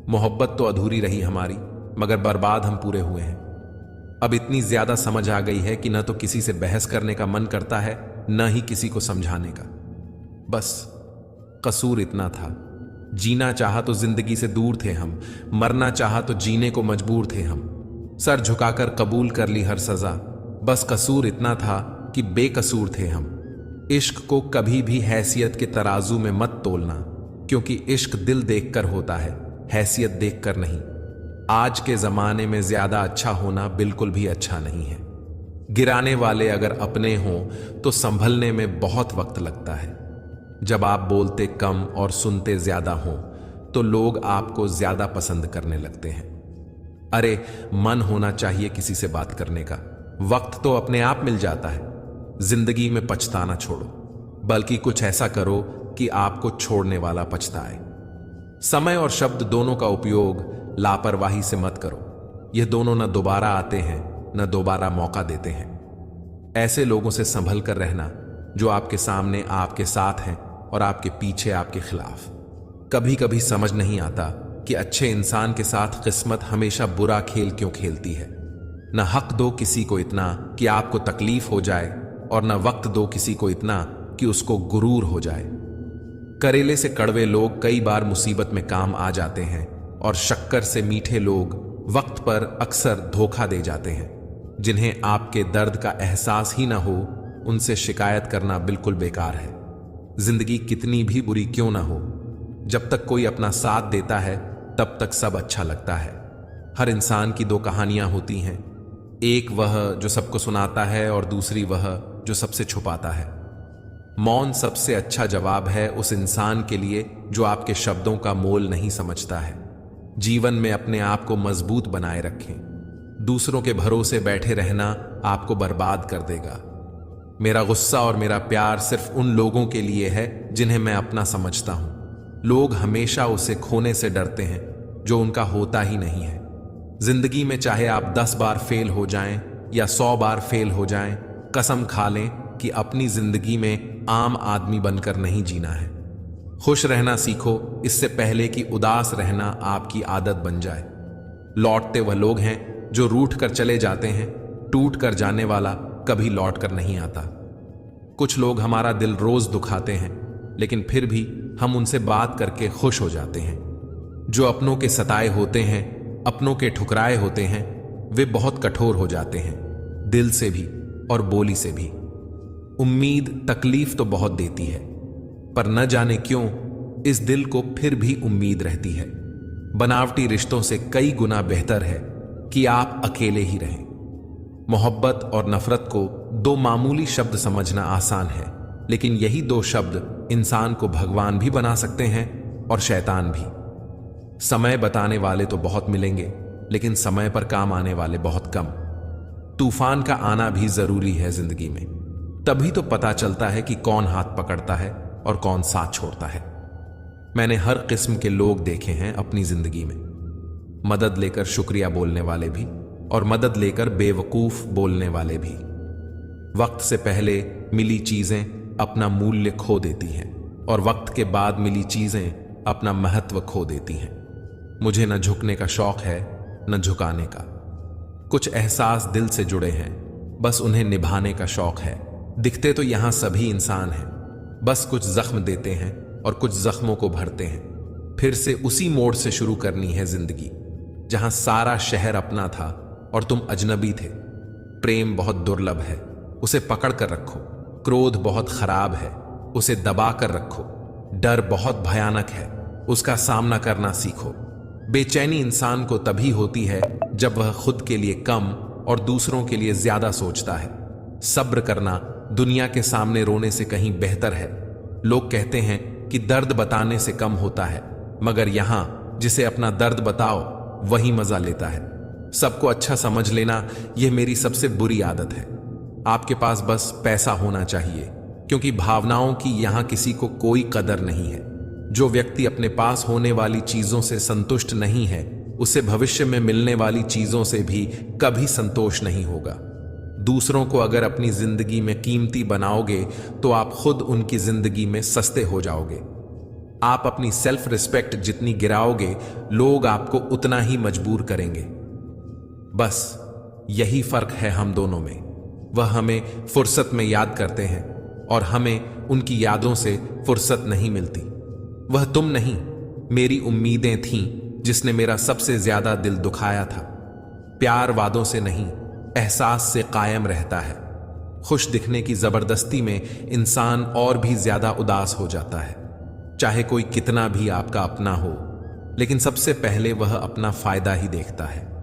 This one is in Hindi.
मोहब्बत तो अधूरी रही हमारी, मगर बर्बाद हम पूरे हुए हैं। अब इतनी ज्यादा समझ आ गई है कि न तो किसी से बहस करने का मन करता है, न ही किसी को समझाने का। बस कसूर इतना था, जीना चाहा तो जिंदगी से दूर थे हम, मरना चाहा तो जीने को मजबूर थे हम। सर झुकाकर कबूल कर ली हर सजा, बस कसूर इतना था कि बेकसूर थे हम। इश्क को कभी भी हैसियत के तराजू में मत तोलना, क्योंकि इश्क दिल देखकर होता है, हैसियत देखकर नहीं। आज के जमाने में ज्यादा अच्छा होना बिल्कुल भी अच्छा नहीं है। गिराने वाले अगर अपने हों तो संभलने में बहुत वक्त लगता है। जब आप बोलते कम और सुनते ज्यादा हों तो लोग आपको ज्यादा पसंद करने लगते हैं। अरे मन होना चाहिए किसी से बात करने का, वक्त तो अपने आप मिल जाता है। जिंदगी में पछताना छोड़ो, बल्कि कुछ ऐसा करो कि आपको छोड़ने वाला पछताए। समय और शब्द दोनों का उपयोग लापरवाही से मत करो। यह दोनों न दोबारा आते हैं न दोबारा मौका देते हैं। ऐसे लोगों से संभल कर रहना जो आपके सामने आपके साथ हैं और आपके पीछे आपके खिलाफ। कभी कभी समझ नहीं आता कि अच्छे इंसान के साथ किस्मत हमेशा बुरा खेल क्यों खेलती है। न हक दो किसी को इतना कि आपको तकलीफ हो जाए, और न वक्त दो किसी को इतना कि उसको गुरूर हो जाए। करेले से कड़वे लोग कई बार मुसीबत में काम आ जाते हैं, और शक्कर से मीठे लोग वक्त पर अक्सर धोखा दे जाते हैं। जिन्हें आपके दर्द का एहसास ही ना हो, उनसे शिकायत करना बिल्कुल बेकार है। जिंदगी कितनी भी बुरी क्यों ना हो, जब तक कोई अपना साथ देता है तब तक सब अच्छा लगता है। हर इंसान की दो कहानियां होती हैं, एक वह जो सबको सुनाता है और दूसरी वह जो सबसे छुपाता है। मौन सबसे अच्छा जवाब है उस इंसान के लिए जो आपके शब्दों का मोल नहीं समझता है। जीवन में अपने आप को मजबूत बनाए रखें। दूसरों के भरोसे बैठे रहना आपको बर्बाद कर देगा। मेरा गुस्सा और मेरा प्यार सिर्फ उन लोगों के लिए है जिन्हें मैं अपना समझता हूं। लोग हमेशा उसे खोने से डरते हैं जो उनका होता ही नहीं है। जिंदगी में चाहे आप 10 बार फेल हो जाएं या 100 बार फेल हो जाएं, कसम खा लें कि अपनी जिंदगी में आम आदमी बनकर नहीं जीना है। खुश रहना सीखो, इससे पहले कि उदास रहना आपकी आदत बन जाए। लौटते वह लोग हैं जो रूठ कर चले जाते हैं, टूट कर जाने वाला कभी लौट कर नहीं आता। कुछ लोग हमारा दिल रोज दुखाते हैं, लेकिन फिर भी हम उनसे बात करके खुश हो जाते हैं। जो अपनों के सताए होते हैं, अपनों के ठुकराए होते हैं, वे बहुत कठोर हो जाते हैं, दिल से भी और बोली से भी। उम्मीद तकलीफ तो बहुत देती है, पर न जाने क्यों इस दिल को फिर भी उम्मीद रहती है। बनावटी रिश्तों से कई गुना बेहतर है कि आप अकेले ही रहें। मोहब्बत और नफरत को दो मामूली शब्द समझना आसान है, लेकिन यही दो शब्द इंसान को भगवान भी बना सकते हैं और शैतान भी। समय बताने वाले तो बहुत मिलेंगे, लेकिन समय पर काम आने वाले बहुत कम। तूफान का आना भी जरूरी है जिंदगी में, तभी तो पता चलता है कि कौन हाथ पकड़ता है और कौन साथ छोड़ता है। मैंने हर किस्म के लोग देखे हैं अपनी जिंदगी में, मदद लेकर शुक्रिया बोलने वाले भी और मदद लेकर बेवकूफ बोलने वाले भी। वक्त से पहले मिली चीजें अपना मूल्य खो देती हैं, और वक्त के बाद मिली चीजें अपना महत्व खो देती हैं। मुझे न झुकने का शौक है न झुकाने का। कुछ एहसास दिल से जुड़े हैं, बस उन्हें निभाने का शौक है। दिखते तो यहां सभी इंसान हैं, बस कुछ जख्म देते हैं और कुछ जख्मों को भरते हैं। फिर से उसी मोड़ से शुरू करनी है जिंदगी, जहां सारा शहर अपना था और तुम अजनबी थे। प्रेम बहुत दुर्लभ है, उसे पकड़ कर रखो। क्रोध बहुत खराब है, उसे दबा कर रखो। डर बहुत भयानक है, उसका सामना करना सीखो। बेचैनी इंसान को तभी होती है जब वह खुद के लिए कम और दूसरों के लिए ज्यादा सोचता है। सब्र करना दुनिया के सामने रोने से कहीं बेहतर है। लोग कहते हैं कि दर्द बताने से कम होता है, मगर यहां जिसे अपना दर्द बताओ वही मजा लेता है। सबको अच्छा समझ लेना यह मेरी सबसे बुरी आदत है। आपके पास बस पैसा होना चाहिए, क्योंकि भावनाओं की यहां किसी को कोई कदर नहीं है। जो व्यक्ति अपने पास होने वाली चीजों से संतुष्ट नहीं है, उसे भविष्य में मिलने वाली चीजों से भी कभी संतोष नहीं होगा। दूसरों को अगर अपनी जिंदगी में कीमती बनाओगे तो आप खुद उनकी जिंदगी में सस्ते हो जाओगे। आप अपनी सेल्फ रिस्पेक्ट जितनी गिराओगे, लोग आपको उतना ही मजबूर करेंगे। बस यही फर्क है हम दोनों में। वह हमें फुर्सत में याद करते हैं और हमें उनकी यादों से फुर्सत नहीं मिलती। वह तुम नहीं, मेरी उम्मीदें थीं जिसने मेरा सबसे ज्यादा दिल दुखाया था। प्यार वादों से नहीं, एहसास से कायम रहता है। खुश दिखने की जबरदस्ती में इंसान और भी ज्यादा उदास हो जाता है, चाहे कोई कितना भी आपका अपना हो, लेकिन सबसे पहले वह अपना फायदा ही देखता है।